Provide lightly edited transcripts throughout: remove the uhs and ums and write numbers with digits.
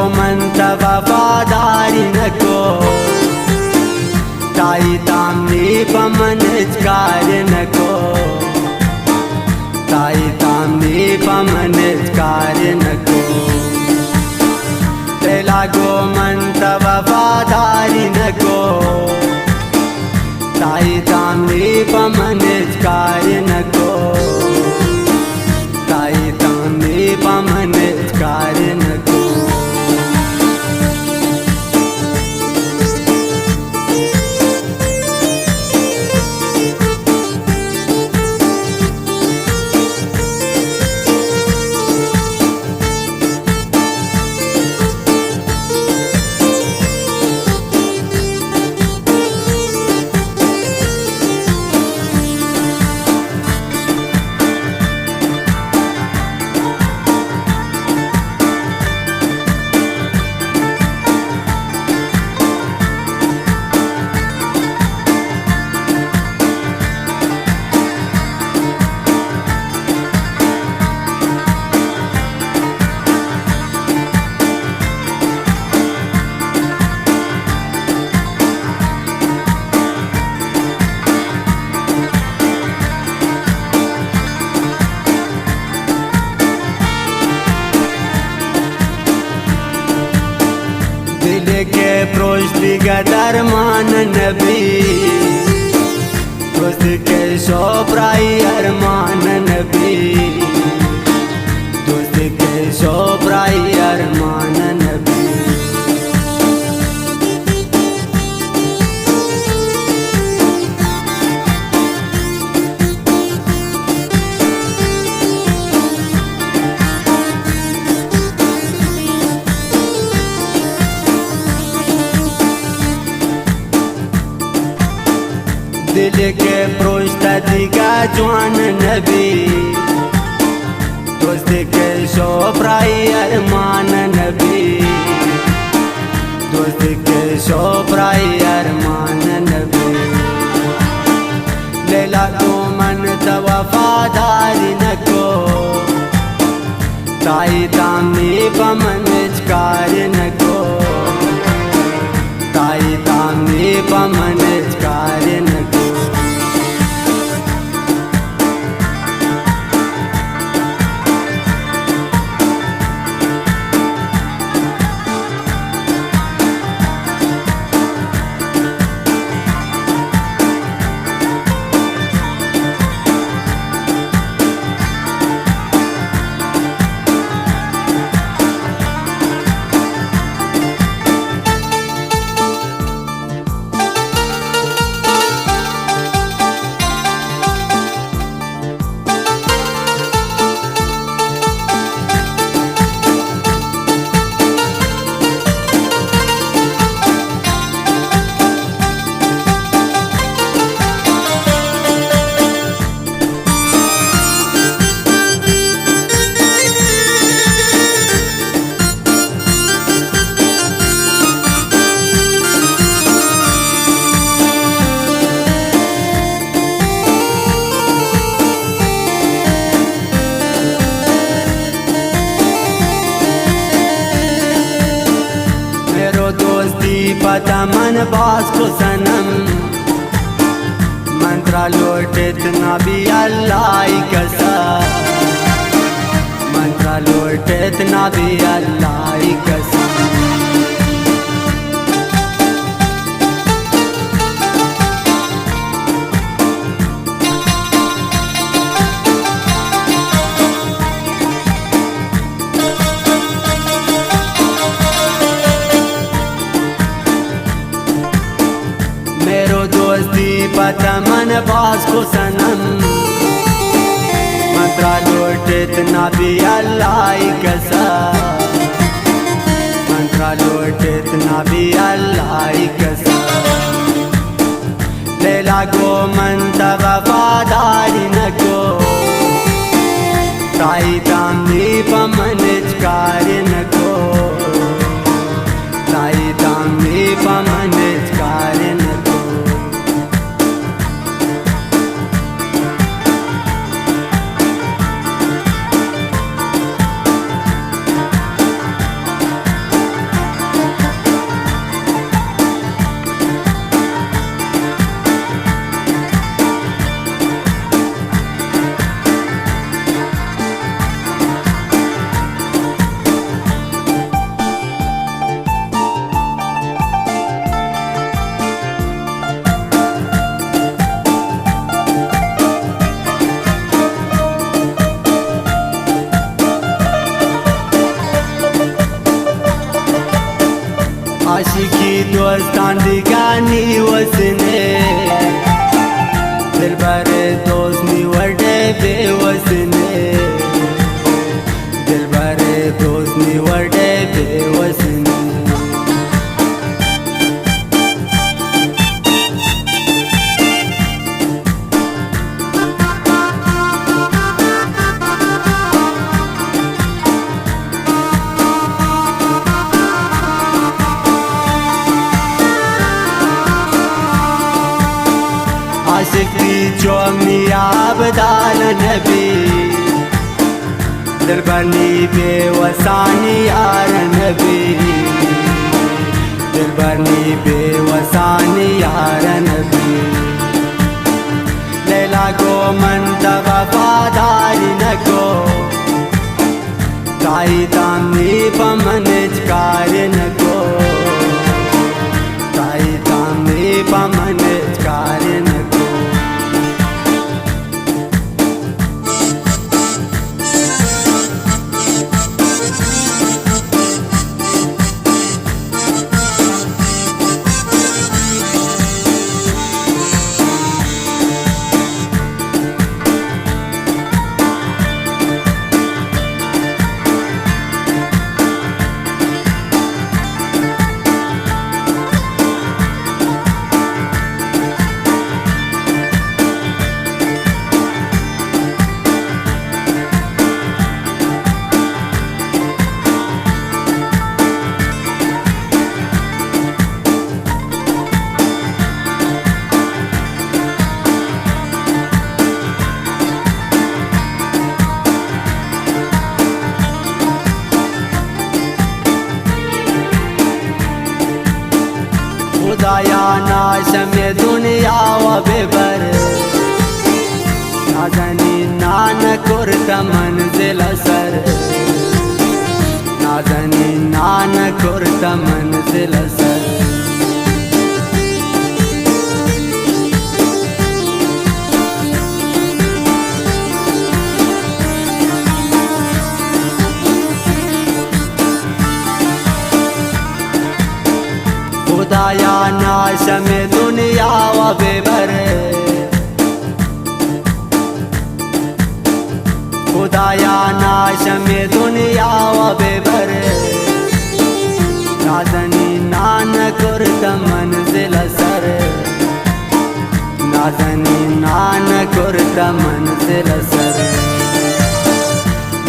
गोमंत वफादारी नको ताई तामनी पमनच कार्य नको ताई तामनी पमनच कार्य नको तेला गोमंत वफादारी नको ताई तामनी पमनच कार्य नको ताई तामनी पमनच कार्य नको दिल के प्रोष्टि गदरमान नबी दोस्त के शोभराई अरमान नबी दोस्त के शोभराई अरमान नबी दिल के प्रोष्ट दिगा जवान नबी दोस्त के शोभराई अरमान नबी दोस्त के शोभराई अरमान नबी लेला तो मन वफादारी नको ताई तामनी पमनच कार्य नको ताई तामनी पमनच कार्य नको पता मन बास को सनम मंत्रा लौटत नबी अल्लाह कसम मंत्रा लौटत नबी अल्लाह कसम पता मन बास को सनम मंत्रा लौटत नबी अल्लाह कसम मंत्रा लौटत नबी अल्लाह कसम लेला गोमंत वफादारी नको ताई तामनी पमनच कार्य नको ताई तामनी पमनच कार्य नको आशिकी दोस्तान दिगानी वसने दिलबर दोस्त निवडे बेवसने दिलबर दोस्त निवडे बेवसने आशिकी चोमनी आबदाल नबी दिलबरनी बेवसानी यार नबी दिलबरनी बेवसानी यार नबी लैला को मन तब वफादारी नको ताई तामनी पमनजकार नको ताई तामनी पमनजकार नको खुदाया नाशम दुनिया व बेबर नाजनी नान कुर्त मंजिल सर नाजनी नान कुर्त मंजिल सर खुदाया नाशम दुनिया व बेबर खुदाया नाशम दुनिया व बेबर नाजनी नान कुर्त मंजिल सर नाजनी नान कुर्त मंजिल सर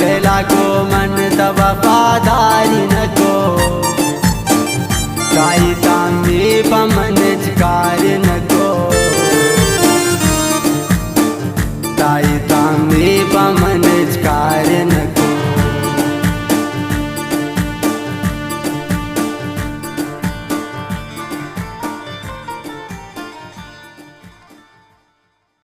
लैला को मन तब वफादारी नको ताई तामी पमनजकार नको ताई तामी पम